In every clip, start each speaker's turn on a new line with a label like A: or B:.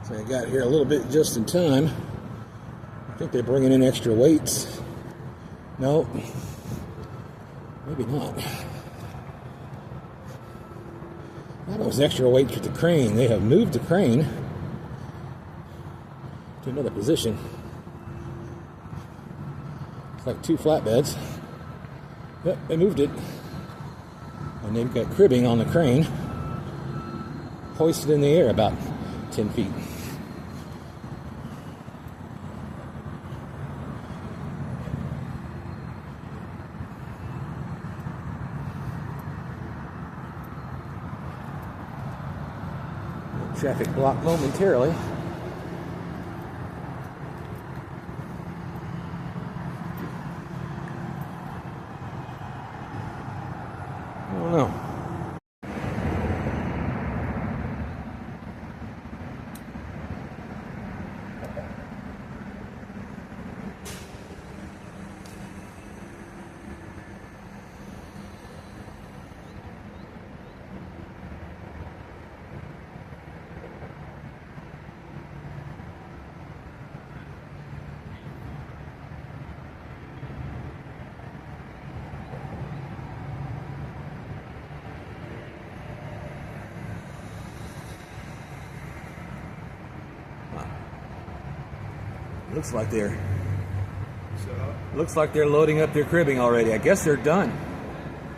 A: So I got here a little bit just in time. I think they're bringing in extra weights. No, maybe not. That was extra weight for the crane. They have moved the crane to another position. It's like two flatbeds. Yep, they moved it. And they've got cribbing on the crane, hoisted in the air about 10 feet. Traffic blocked momentarily. I don't know. Looks like they're loading up their cribbing already. I guess they're done.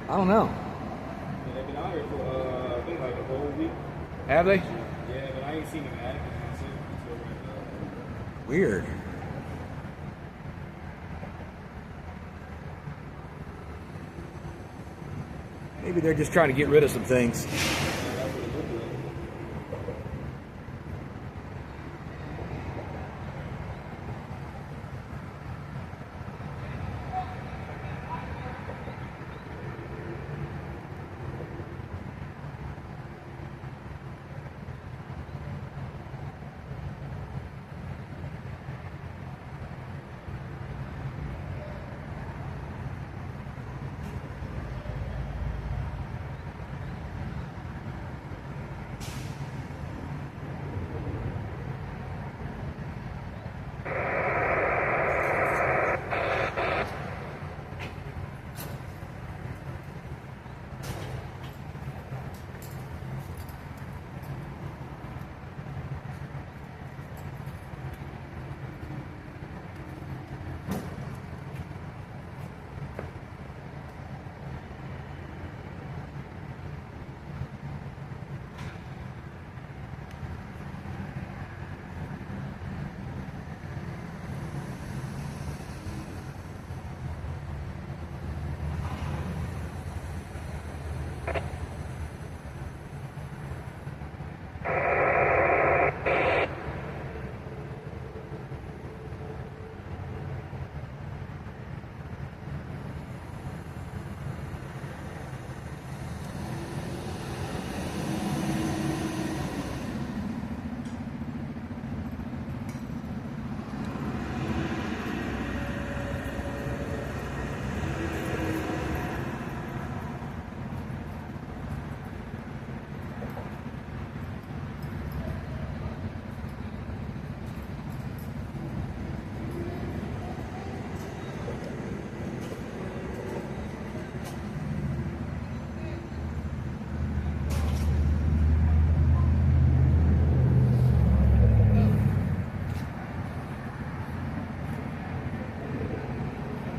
A: I don't know.
B: Yeah, they've been out here for I think like a whole week.
A: Have they?
B: Yeah, but I ain't seen them at it.
A: Weird. Maybe they're just trying to get rid of some things.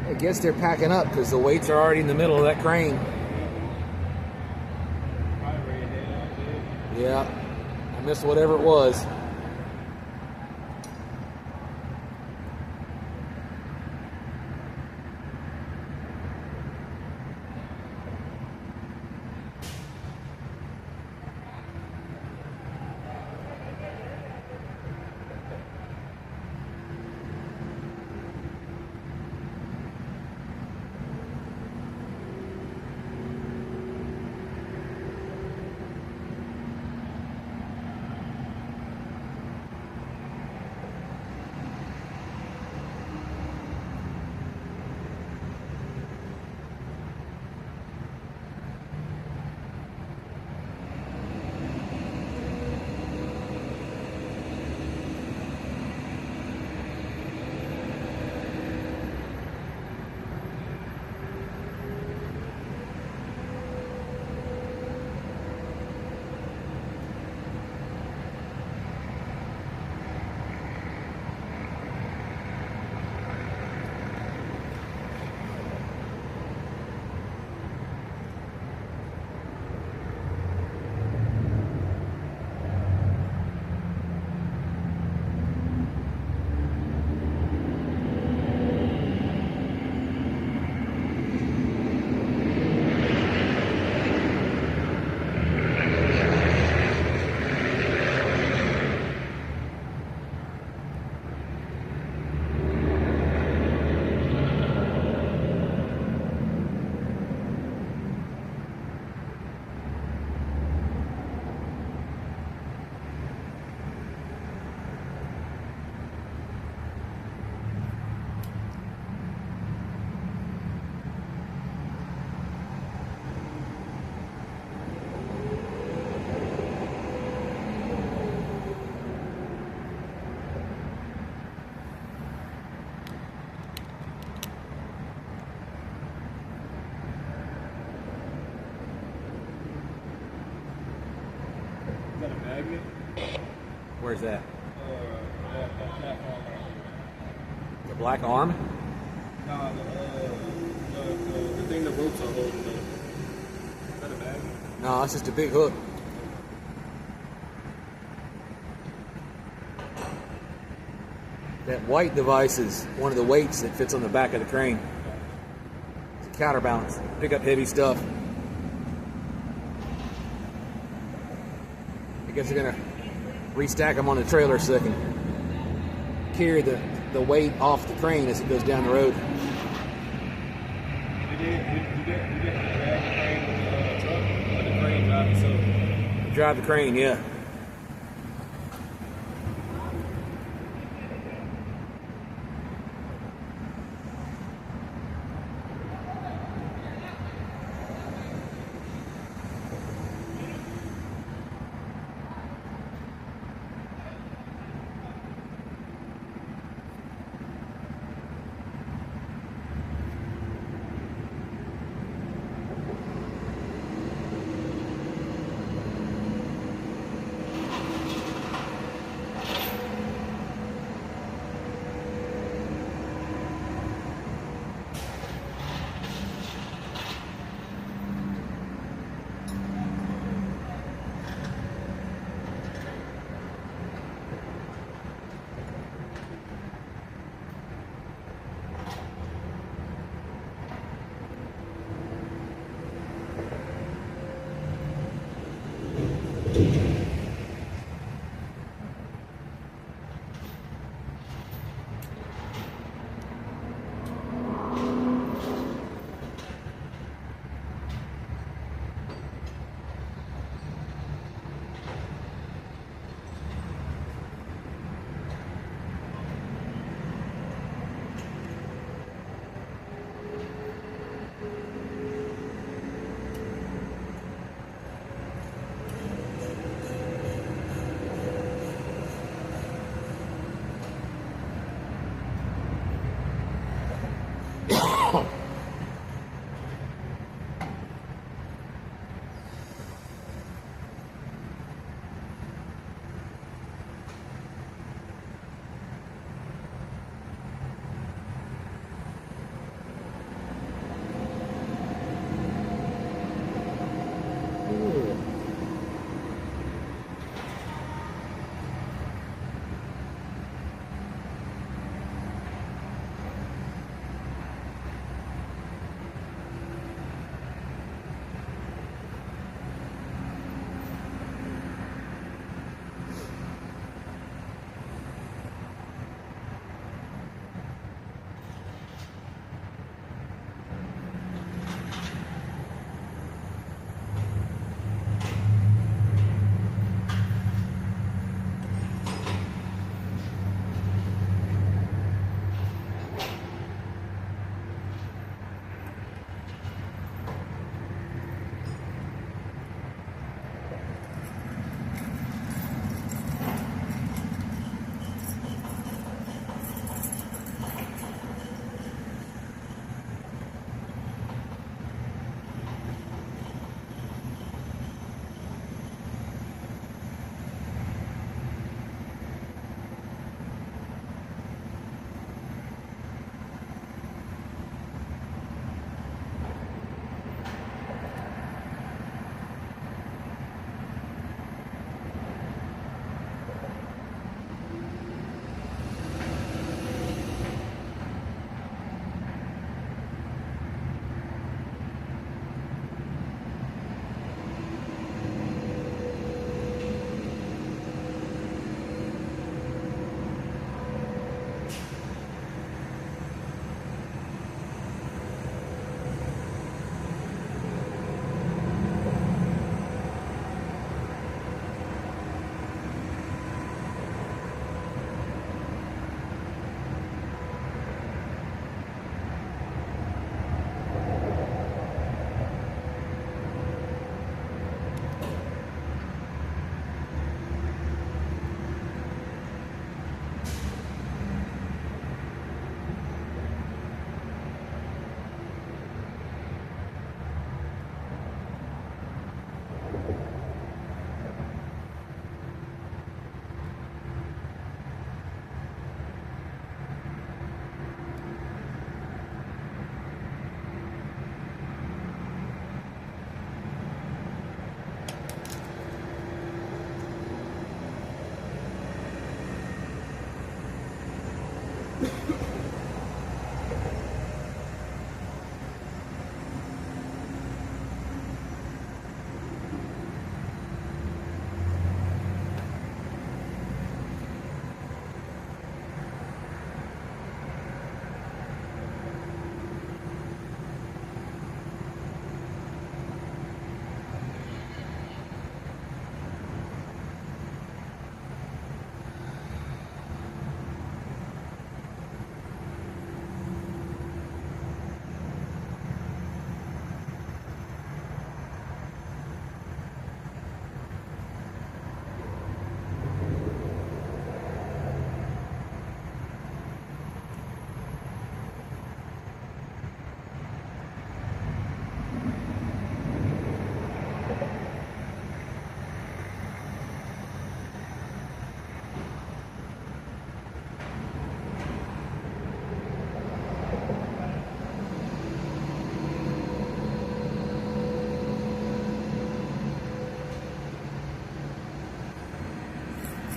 A: I guess they're packing up because the weights are already in the middle of that crane. Yeah, I missed whatever it was.
B: got a magnet.
C: Where's that?
B: That platform right here.
C: The black arm?
B: Nah, the thing the ropes are holding up. Is that a magnet?
C: No, it's just a big hook. That white device is one of the weights that fits on the back of the crane. It's a counterbalance. Pick up heavy stuff. I guess they're gonna restack them on the trailer so they can carry the weight off the crane as it goes down the road.
B: You get to drive the crane with the truck, or the crane drive itself?
C: Drive the crane, yeah.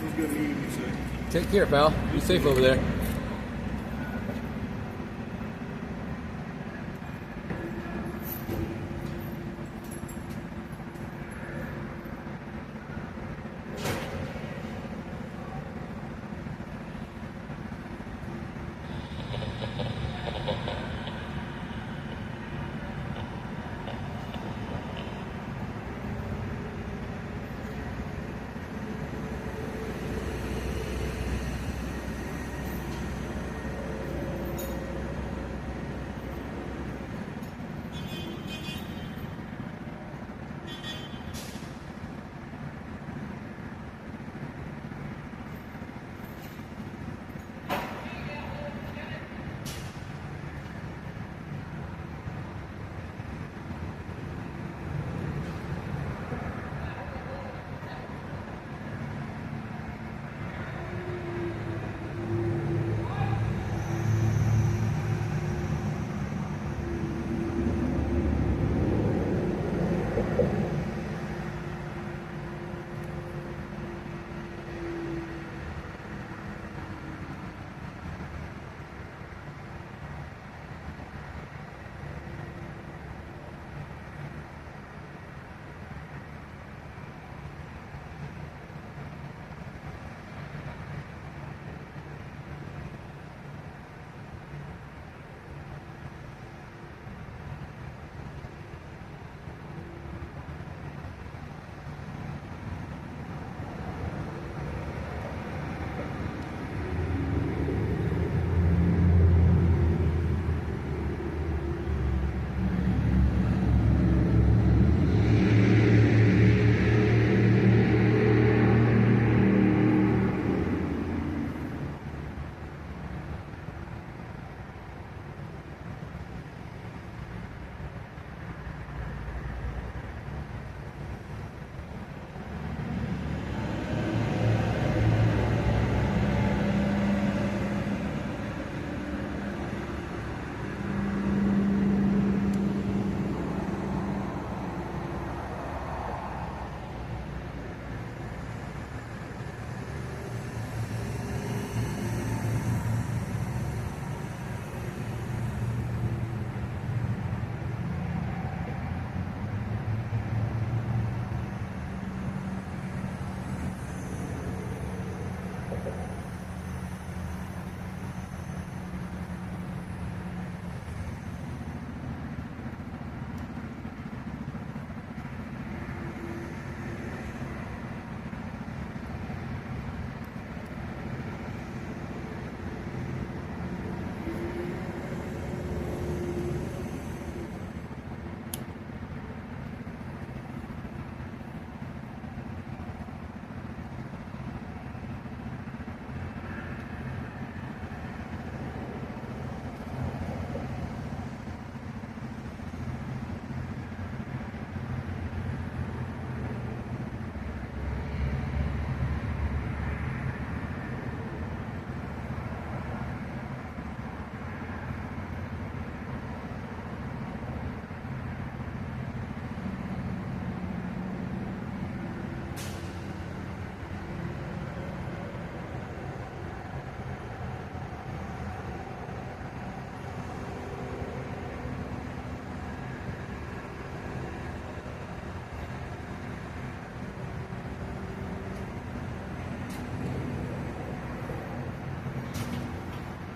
B: was good meeting you, sir.
C: Take care, pal. Be safe over there.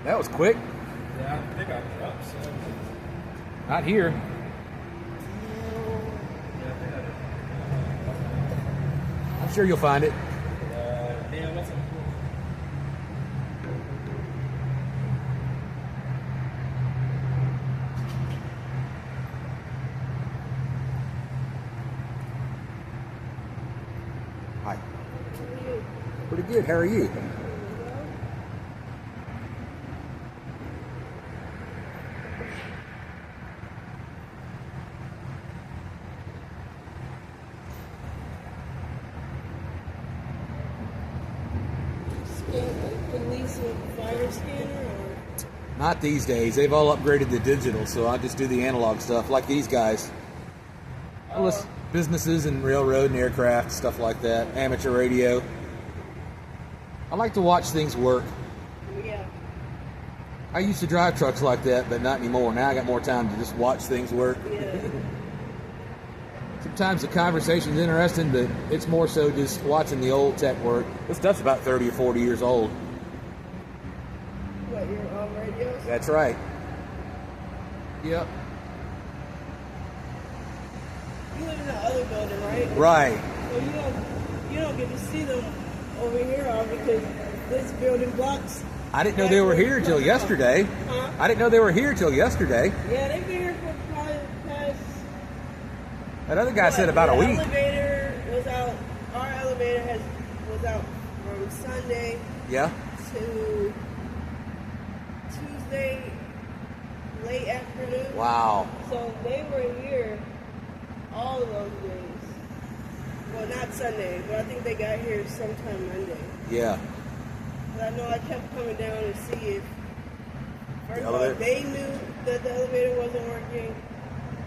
C: That was quick.
B: Yeah, I think I dropped some.
C: Not here.
B: Yeah, I think I
C: I'm sure you'll find it.
B: damn, that's a
C: Hi. Pretty good. How are you?
D: Police with fire scanner or?
C: Not these days. They've all upgraded to digital, so I just do the analog stuff, like these guys. Businesses and railroad and aircraft, stuff like that. Amateur radio. I like to watch things work.
D: Yeah.
C: I used to drive trucks like that, but not anymore. Now I got more time to just watch things work.
D: Yeah.
C: Sometimes the conversation's interesting, but it's more so just watching the old tech work. This stuff's about 30 or 40 years old.
D: What, your radios?
C: That's right. Yep.
D: You live in the other building, right?
C: Right.
D: So you don't get to see them over here because this building blocks.
C: I didn't know they were here till yesterday.
D: Huh?
C: I didn't know they were here till yesterday.
D: Yeah, they've been here for probably the past.
C: That other guy said about a
D: The
C: week.
D: elevator was out. Our elevator was out from Sunday
C: Yeah.
D: to Tuesday late afternoon.
C: Wow.
D: So they were here all of those days. Well, not Sunday, but I think they got here sometime Monday.
C: Yeah.
D: But I know I kept coming down to see if first
C: The
D: of all,
C: elevator?
D: they knew that the elevator wasn't working.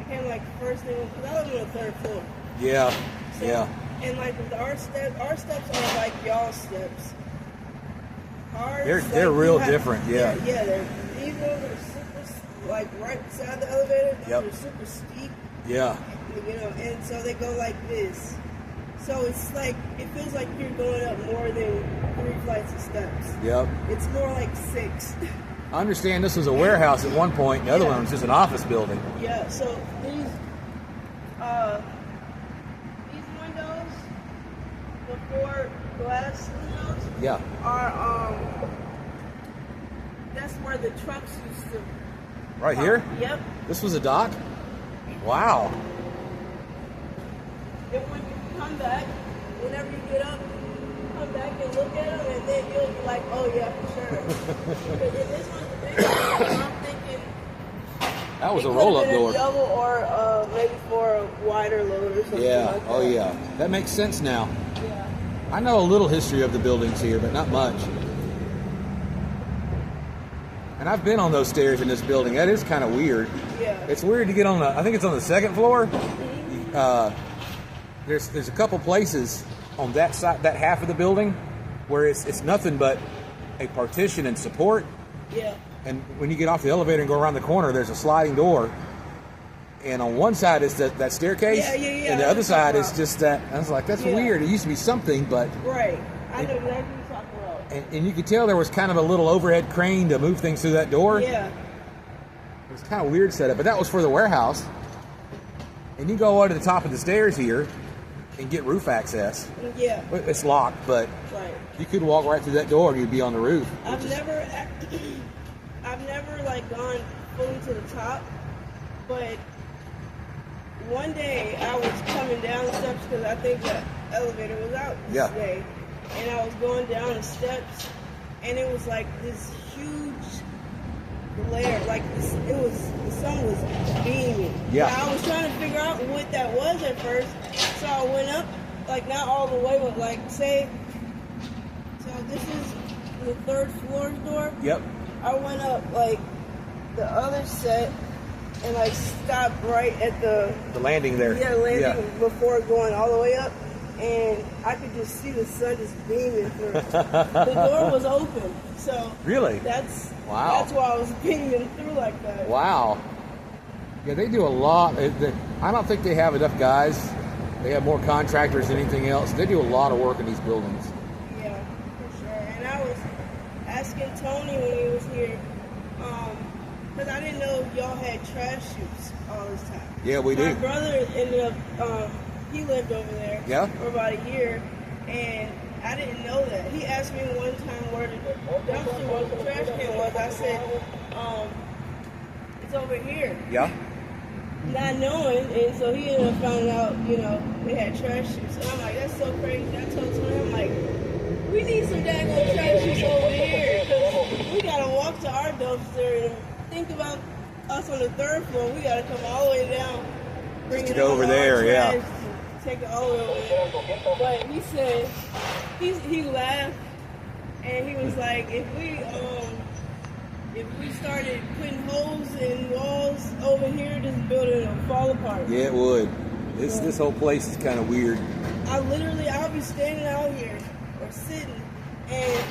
D: I came like first thing because I live on the third floor.
C: Yeah.
D: So,
C: Yeah.
D: And like with our steps are like y'all steps. Ours,
C: They're
D: like,
C: real
D: you have-
C: different, yeah.
D: Yeah, these ones are super, like right beside the elevator. Those
C: Yep.
D: are super steep,
C: Yeah.
D: you know, and so they go like this. So it's like, it feels like you're going up more than 3 flights of steps.
C: Yep.
D: It's more like 6.
C: I understand this was a warehouse at one point. The other
D: Yeah.
C: one was just an office building.
D: Yeah, so these windows, the 4 glass windows,
C: Yeah.
D: are that's where the trucks used to
C: Right here?
D: Yep.
C: This was a dock? Wow.
D: And when you come back, whenever you get up, come back and look at them, and then you'll be like, oh yeah, for sure. Because if this was the big one, I'm thinking
C: That was
D: it
C: a
D: could've
C: roll-up
D: been a
C: door.
D: double or maybe for a wider load or something
C: Yeah.
D: like that.
C: Oh, yeah. That makes sense now.
D: Yeah.
C: I know a little history of the buildings here, but not much. And I've been on those stairs in this building. That is kind of weird.
D: Yeah.
C: It's weird to get on I think it's on the second floor. There's a couple places on that side, that half of the building, where it's nothing but a partition and support.
D: Yeah.
C: And when you get off the elevator and go around the corner, there's a sliding door. And on one side is that staircase,
D: Yeah.
C: and the other
D: That's
C: side
D: what
C: is
D: I'm
C: just that. I was like, that's
D: Yeah.
C: weird. It used to be something, but
D: Right. I know exactly what you're talking about.
C: and you could tell there was kind of a little overhead crane to move things through that door.
D: Yeah.
C: It was kind of weird setup, but that was for the warehouse. And you go over to the top of the stairs here and get roof access.
D: Yeah.
C: Well, it's locked, but
D: Right.
C: you could walk right through that door and you'd be on the roof.
D: I've never like gone fully to the top, but one day I was coming down the steps because I think the elevator was out this
C: Yeah.
D: day, and I was going down the steps, and it was like this huge glare, like this, the sun was beaming.
C: Yeah.
D: And I was trying to figure out what that was at first, so I went up, like not all the way, but like say, so this is the 3rd floor door.
C: Yep.
D: I went up like the other set and like stopped right at the
C: landing there.
D: landing before going all the way up, and I could just see the sun just beaming through. The door was open, so
C: Really?
D: that's
C: Wow.
D: That's why I was beaming through like that.
C: Wow. Yeah, they do a lot. I don't think they have enough guys. They have more contractors than anything else. They do a lot of work in these buildings.
D: Yeah, for sure. And I was asking Tony when he was here, because I didn't know y'all had trash chutes all this time.
C: Yeah, we
D: My
C: do.
D: brother ended up, he lived over there
C: Yeah?
D: for about a year, and I didn't know that. He asked me one time where the dumpster was, the trash can was. I said, it's over here.
C: Yeah?
D: Not knowing, and so he ended up finding out, they had trash chutes. And I'm like, that's so crazy. I told Tony, I'm like, we need some daggone trash chutes over here, because we gotta walk to our dumpster and think about us on the 3rd floor. We gotta come all the way down, bring
C: Just to
D: it
C: go
D: out
C: over
D: all
C: there,
D: our
C: yeah.
D: trash, take it all the way over there. But he said, he laughed, and he was like, if we started putting holes in walls over here, this building will fall apart.
C: Yeah, it would. This whole place is kind of weird.
D: I'll be standing out here or sitting, and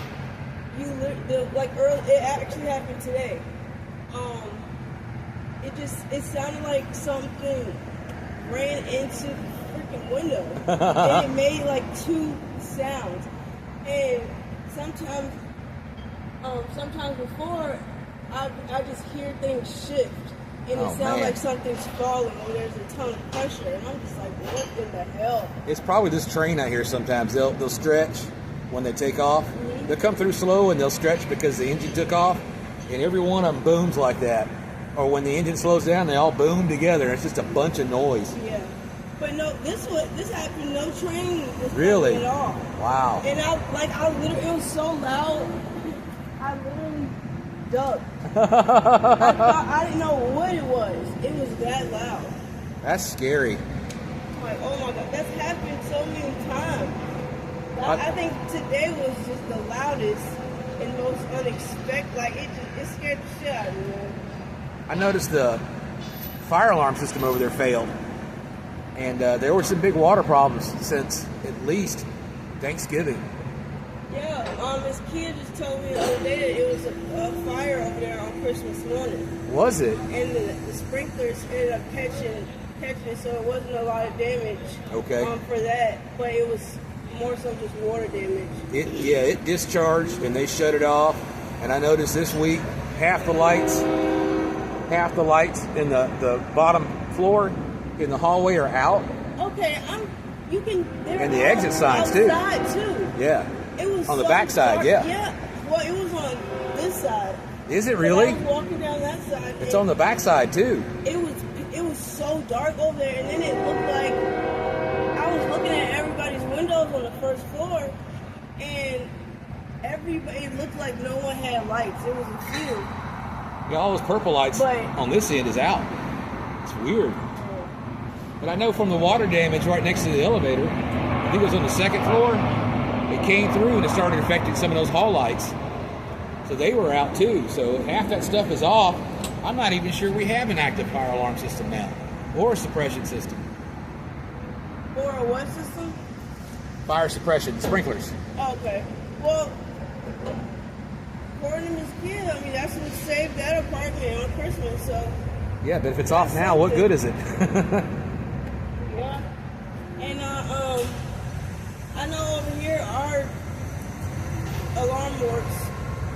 D: like early, it actually happened today. It sounded like something ran into the freaking window, and it made like two sounds. And sometimes before, I just hear things shift, and
C: Oh,
D: it sounds
C: man.
D: like something's falling, or there's a ton of pressure, and I'm just like, what in the hell?
C: It's probably this train out here sometimes. They'll stretch when they take off.
D: Mm-hmm.
C: They'll come through slow and they'll stretch because the engine took off, and every one of them booms like that. Or when the engine slows down, they all boom together. It's just a bunch of noise.
D: Yeah. But no, this happened. No train was
C: Really?
D: coming at all.
C: Wow.
D: And I literally, it was so loud. I literally ducked. I didn't know what it was. It was that loud.
C: That's scary.
D: I'm like, oh my god, that's happened so many times. I think today was just the loudest and most unexpected. Like it scared the shit out of me. Man.
C: I noticed the fire alarm system over there failed. And there were some big water problems since at least Thanksgiving.
D: Yeah, this kid just told me the other day that it was a fire over there on Christmas morning.
C: Was it?
D: And the sprinklers ended up catching it, so it wasn't a lot of damage.
C: Okay.
D: For that, but it was more so just water damage.
C: It discharged and they shut it off. And I noticed this week half the lights in the bottom floor in the hallway are out.
D: Okay,
C: And the exit signs too.
D: Outside too.
C: Yeah.
D: It was
C: On the
D: so
C: backside,
D: dark.
C: yeah.
D: Yeah. Well, it was on this side.
C: Is it
D: I
C: really?
D: was walking down that side.
C: It's
D: and
C: on the backside too.
D: It was so dark over there, and then it looked like I was looking at everybody's windows on the first floor, and it looked like no one had lights. It was a few.
C: Yeah, all those purple lights
D: But-
C: on this end is out. It's weird. But I know from the water damage right next to the elevator, I think it was on the second floor, it came through and it started affecting some of those hall lights. So they were out too. So if half that stuff is off, I'm not even sure we have an active fire alarm system now. Or a suppression system.
D: Or a what system?
C: Fire suppression, sprinklers.
D: Oh, okay. Well, according to Miss Kid, I mean, that's what saved that apartment on Christmas, so.
C: Yeah, but if it's off now, what good is it?
D: Yeah. And I know over here our alarm works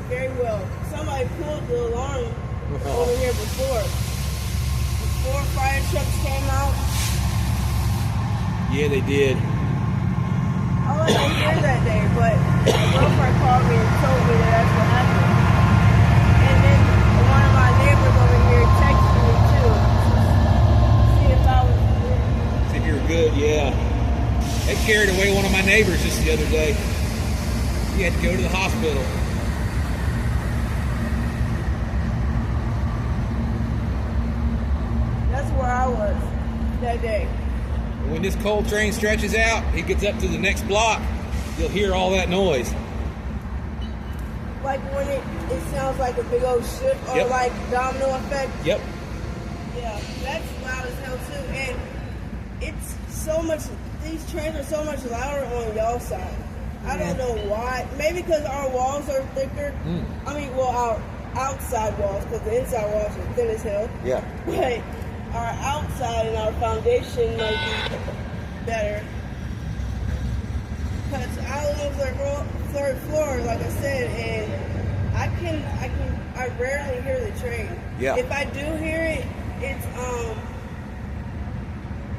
D: very well. Somebody pulled the alarm over here before fire trucks came out.
C: Yeah, they did.
D: I wasn't here that day, but my girlfriend called me and told me that that's what happened. And then one of my neighbors over here texted me too, see if I was here.
C: If you're good, yeah. They carried away one of my neighbors just the other day. He had to go to the hospital.
D: That's where I was that day.
C: When this coal train stretches out, he gets up to the next block, you'll hear all that noise.
D: Like when it sounds like a big old ship or
C: Yep.
D: like domino effect.
C: Yep.
D: Yeah, that's loud as hell too. And it's so much, these trains are so much louder on y'all side. I don't know why. Maybe because our walls are thicker. I mean, well, our outside walls, because the inside walls are thin as hell.
C: Yeah.
D: But our outside and our foundation might be better. Because I live on the third floor, like I said, and I rarely hear the train.
C: Yeah.
D: If I do hear it, it's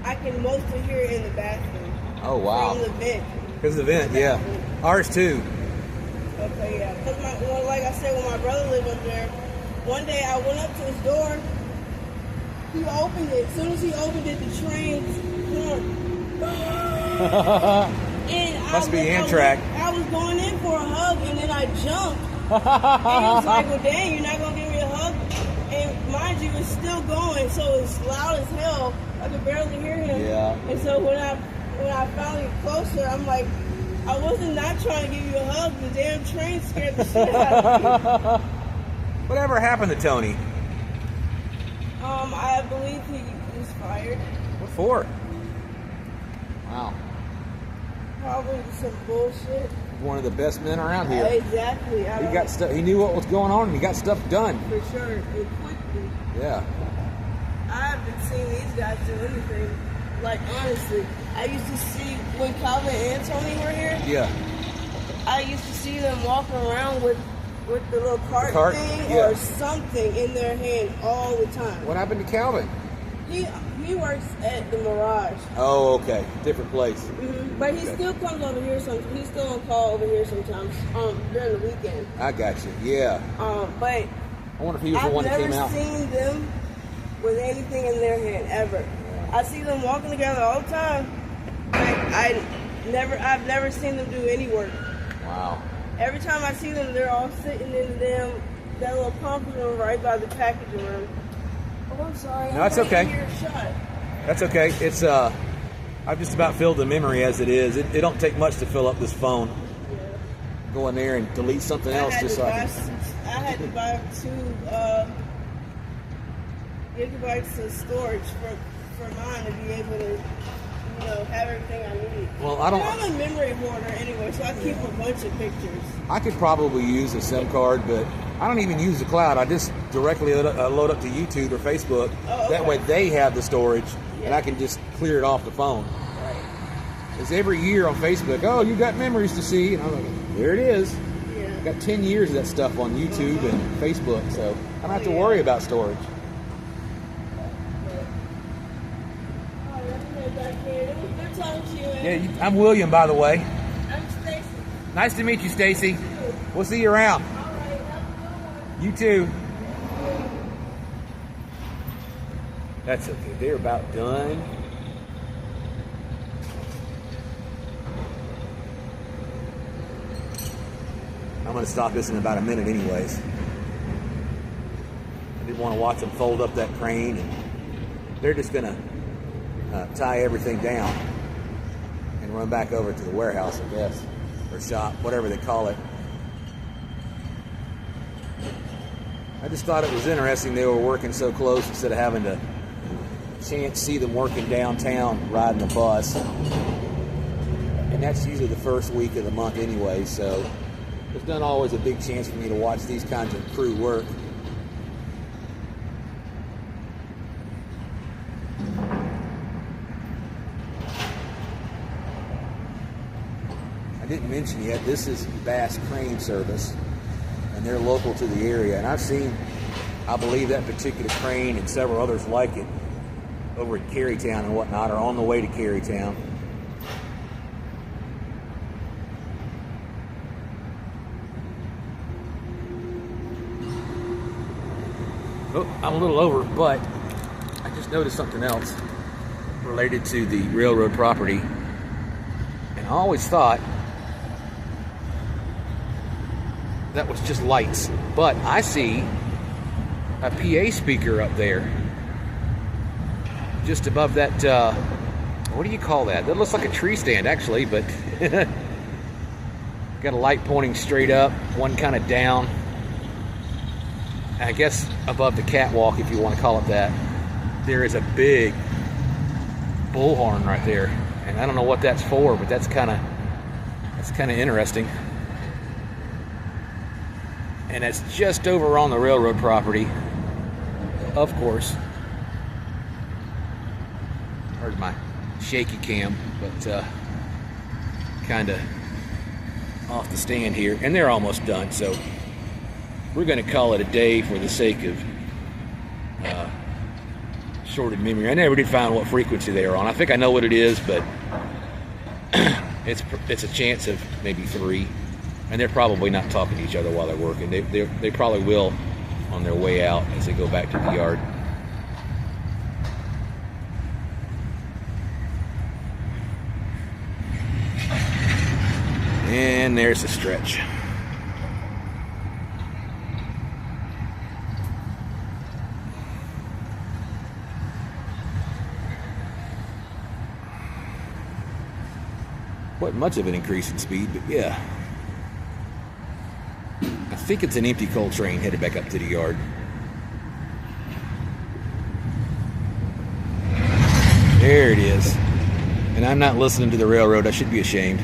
D: I can mostly hear it in the bathroom.
C: Oh, wow.
D: From the vent.
C: Because of the vent, yeah. Ours too.
D: Okay, yeah. Because like I said, when my brother lived up there, one day I went up to his door. He opened it. As soon as he opened it, the train's horn. And
C: Must be Amtrak.
D: I was going in for a hug, and then I jumped. And he was like, well, dang, you're not going to give me a hug? And mind you, it's still going, so it's loud as hell. I could barely hear him.
C: Yeah.
D: And so when I finally get closer, I'm like, I wasn't not trying to give you a hug. The damn train scared the shit out of me.
C: Whatever happened to Tony?
D: I believe he was fired.
C: What for? Wow.
D: Probably some bullshit.
C: One of the best men around here.
D: Exactly.
C: He got stuff. He knew what was going on, and he got stuff done.
D: For sure, and quickly.
C: Yeah.
D: I haven't seen these guys do anything. Like, honestly, I used to see when Calvin and Tony were here,
C: Yeah.
D: I used to see them walking around with the little cart thing
C: yeah.
D: or something in their hand all the time.
C: What happened to Calvin?
D: He works at the Mirage.
C: Oh, okay. Different place.
D: Mm-hmm. But he still comes over here sometimes. He's still on call over here sometimes during the weekend.
C: I got you. Yeah.
D: But
C: I wonder if he was the one that came out.
D: I've never seen them with anything in their hand ever. I see them walking together all the time. Like, I've never seen them do any work.
C: Wow.
D: Every time I see them, they're all sitting in that little conference room right by the packaging room. Oh, I'm sorry.
C: No, that's okay.
D: Your shot.
C: That's okay. It's I've just about filled the memory as it is. It don't take much to fill up this phone.
D: Yeah.
C: Go in there and delete something else just so I can.
D: I had to buy 2 gigabytes of storage for mine to be able to, have everything I need.
C: Well, I don't.
D: I'm a memory hoarder anyway, so I keep a bunch of pictures.
C: I could probably use a SIM card, but I don't even use the cloud. I just directly load up to YouTube or Facebook.
D: Oh, okay.
C: That way they have the storage, and
D: Yeah.
C: I can just clear it off the phone.
D: Right.
C: Because every year on Facebook, oh, you got memories to see, and I'm like, there it is.
D: Yeah.
C: I got 10 years of that stuff on YouTube and Facebook, so I don't have to worry about storage.
D: Oh, that's back here. It was good talking to you, man.
C: Yeah, I'm William, by the way.
D: I'm Stacy.
C: Nice to meet you, Stacy. We'll see you around.
D: All right, have a good one.
C: You too. That's okay. They're about done. I'm going to stop this in about a minute anyways. I didn't want to watch them fold up that crane, and they're just going to tie everything down and run back over to the warehouse, I guess, or shop, whatever they call it. I just thought it was interesting they were working so close instead of having to see them working downtown riding the bus. And that's usually the first week of the month anyway, so there's not always a big chance for me to watch these kinds of crew work. I didn't mention yet, this is Bass Crane Service, and they're local to the area. And I've seen, I believe, that particular crane and several others like it over at Carytown and whatnot, or on the way to Carytown. Oh, I'm a little over, but I just noticed something else related to the railroad property. And I always thought that was just lights, but I see a PA speaker up there just above that, what do you call that? That looks like a tree stand actually, but got a light pointing straight up, one kind of down, I guess above the catwalk, if you want to call it that. There is a big bullhorn right there, and I don't know what that's for, but that's kind of interesting. And it's just over on the railroad property, of course. Here's my shaky cam, but kind of off the stand here, and they're almost done, so we're going to call it a day for the sake of shorted memory. I never did find what frequency they are on. I think I know what it is, but it's a chance of maybe 3, and they're probably not talking to each other while they're working. They probably will on their way out as they go back to the yard. And there's the stretch. Wasn't much of an increase in speed, but yeah. I think it's an empty coal train headed back up to the yard. There it is. And I'm not listening to the railroad. I should be ashamed.